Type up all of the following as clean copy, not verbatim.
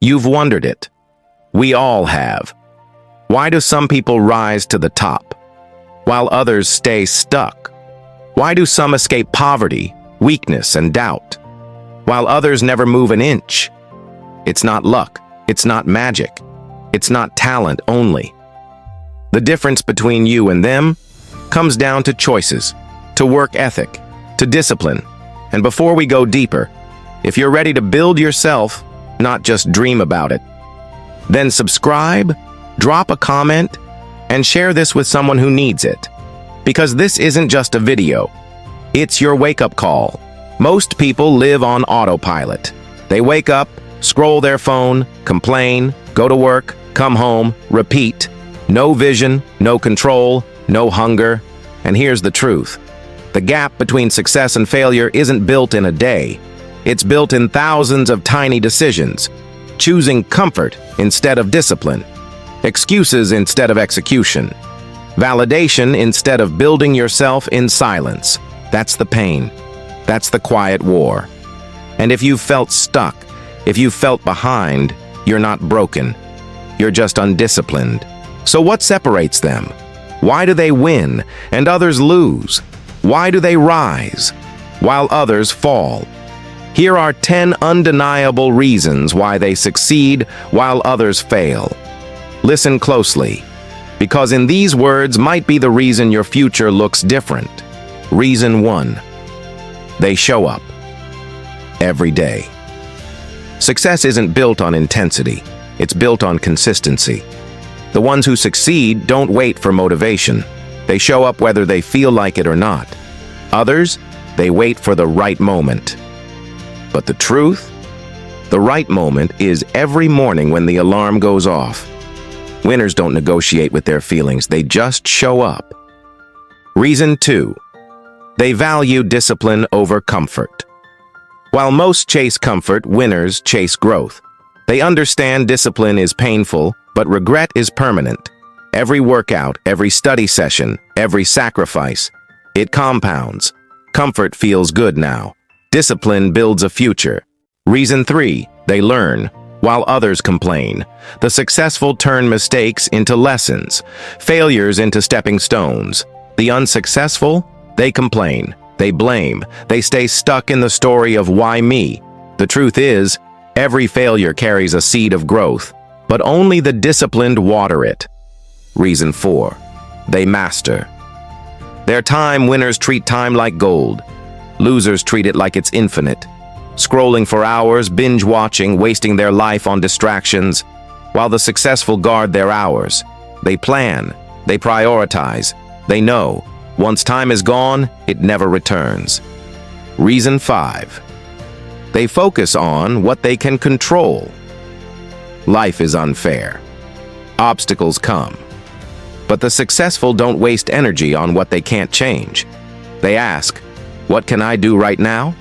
You've wondered it. We all have. Why do some people rise to the top, while others stay stuck? Why do some escape poverty, weakness, and doubt, while others never move an inch? It's not luck. It's not magic. It's not talent only. The difference between you and them comes down to choices, to work ethic, to discipline. And before we go deeper, if you're ready to build yourself, not just dream about it, then subscribe, drop a comment, and share this with someone who needs it. Because this isn't just a video. It's your wake-up call. Most people live on autopilot. They wake up, scroll their phone, complain, go to work, come home, repeat. No vision, no control, no hunger. And here's the truth. The gap between success and failure isn't built in a day. It's built in thousands of tiny decisions. Choosing comfort instead of discipline. Excuses instead of execution. Validation instead of building yourself in silence. That's the pain. That's the quiet war. And if you've felt stuck, if you've felt behind, you're not broken. You're just undisciplined. So what separates them? Why do they win and others lose? Why do they rise while others fall? Here are 10 undeniable reasons why they succeed while others fail. Listen closely, because in these words might be the reason your future looks different. Reason 1. They show up every day. Success isn't built on intensity. It's built on consistency. The ones who succeed don't wait for motivation. They show up whether they feel like it or not. Others, they wait for the right moment. But the truth? The right moment is every morning when the alarm goes off. Winners don't negotiate with their feelings, they just show up. Reason 2. They value discipline over comfort. While most chase comfort, winners chase growth. They understand discipline is painful, but regret is permanent. Every workout, every study session, every sacrifice, it compounds. Comfort feels good now. Discipline builds a future. Reason 3. They learn, while others complain. The successful turn mistakes into lessons, failures into stepping stones. The unsuccessful, they complain, they blame, they stay stuck in the story of why me. The truth is, every failure carries a seed of growth, but only the disciplined water it. Reason 4. They master. Their time, winners treat time like gold. Losers treat it like it's infinite. Scrolling for hours, binge-watching, wasting their life on distractions, while the successful guard their hours. They plan, they prioritize, they know, once time is gone, it never returns. Reason 5. They focus on what they can control. Life is unfair. Obstacles come. But the successful don't waste energy on what they can't change. They ask, what can I do right now?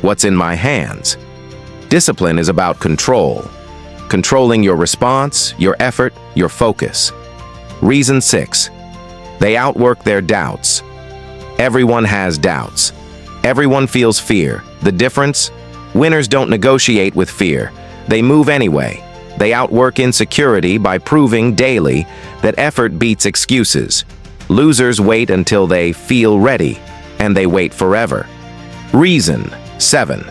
What's in my hands? Discipline is about control. Controlling your response, your effort, your focus. Reason 6. They outwork their doubts. Everyone has doubts. Everyone feels fear. The difference? Winners don't negotiate with fear. They move anyway. They outwork insecurity by proving daily that effort beats excuses. Losers wait until they feel ready, and they wait forever. Reason 7.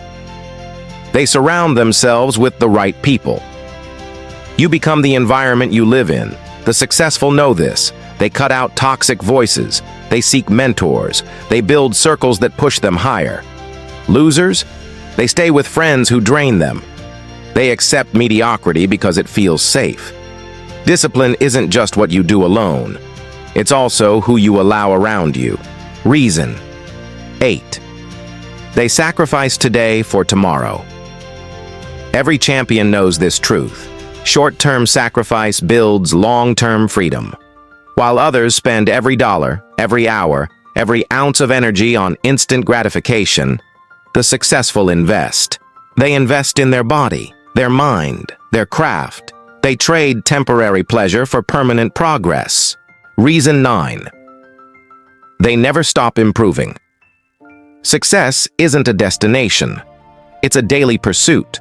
They surround themselves with the right people. You become the environment you live in. The successful know this. They cut out toxic voices. They seek mentors. They build circles that push them higher. Losers? They stay with friends who drain them. They accept mediocrity because it feels safe. Discipline isn't just what you do alone. It's also who you allow around you. Reason 8. They sacrifice today for tomorrow. Every champion knows this truth. Short-term sacrifice builds long-term freedom. While others spend every dollar, every hour, every ounce of energy on instant gratification, the successful invest. They invest in their body, their mind, their craft. They trade temporary pleasure for permanent progress. Reason 9. They never stop improving. Success isn't a destination. It's a daily pursuit.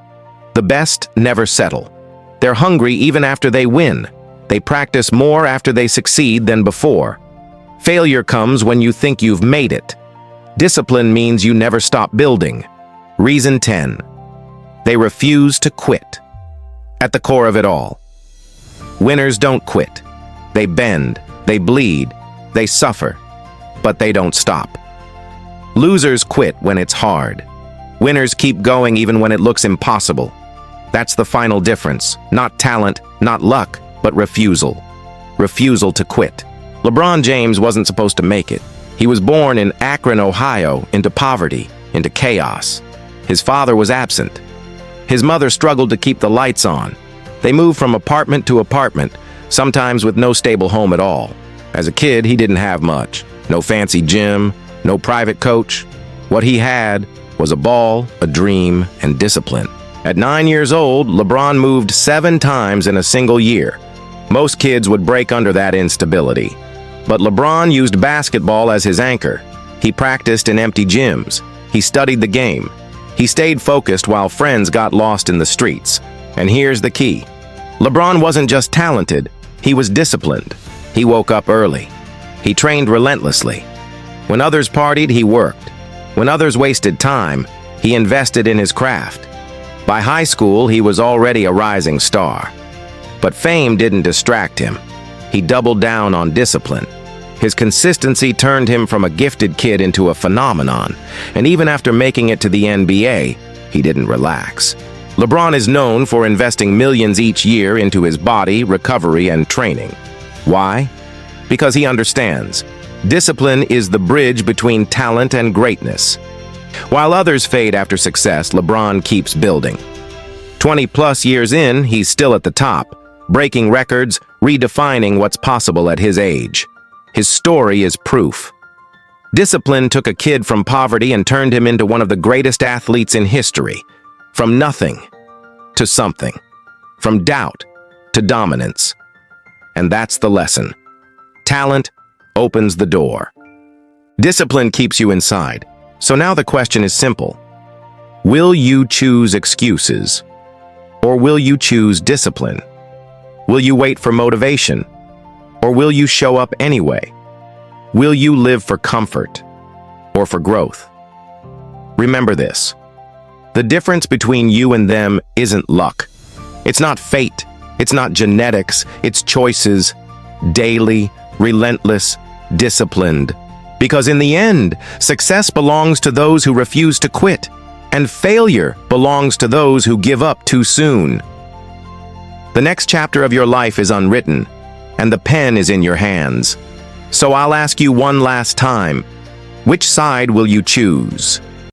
The best never settle. They're hungry even after they win. They practice more after they succeed than before. Failure comes when you think you've made it. Discipline means you never stop building. Reason 10. They refuse to quit. At the core of it all, winners don't quit. They bend, they bleed, they suffer, but they don't stop. Losers quit when it's hard. Winners keep going even when it looks impossible. That's the final difference. Not talent, not luck, but refusal. Refusal to quit. LeBron James wasn't supposed to make it. He was born in Akron, Ohio, into poverty, into chaos. His father was absent. His mother struggled to keep the lights on. They moved from apartment to apartment, sometimes with no stable home at all. As a kid, he didn't have much. No fancy gym, no private coach. What he had was a ball, a dream, and discipline. At 9 years old, LeBron moved 7 times in a single year. Most kids would break under that instability. But LeBron used basketball as his anchor. He practiced in empty gyms. He studied the game. He stayed focused while friends got lost in the streets. And here's the key. LeBron wasn't just talented, he was disciplined. He woke up early. He trained relentlessly. When others partied, he worked. When others wasted time, he invested in his craft. By high school, he was already a rising star. But fame didn't distract him. He doubled down on discipline. His consistency turned him from a gifted kid into a phenomenon, and even after making it to the NBA, he didn't relax. LeBron is known for investing millions each year into his body, recovery, and training. Why? Because he understands. Discipline is the bridge between talent and greatness. While others fade after success, LeBron keeps building. 20-plus years in, he's still at the top, breaking records, redefining what's possible at his age. His story is proof. Discipline took a kid from poverty and turned him into one of the greatest athletes in history. From nothing to something. From doubt to dominance. And that's the lesson. Talent opens the door. Discipline keeps you inside. So now the question is simple. Will you choose excuses? Or will you choose discipline? Will you wait for motivation? Or will you show up anyway? Will you live for comfort or for growth? Remember this. The difference between you and them isn't luck. It's not fate. It's not genetics. It's choices. Daily, relentless, disciplined. Because in the end, success belongs to those who refuse to quit, and failure belongs to those who give up too soon. The next chapter of your life is unwritten, and the pen is in your hands. So I'll ask you one last time, which side will you choose?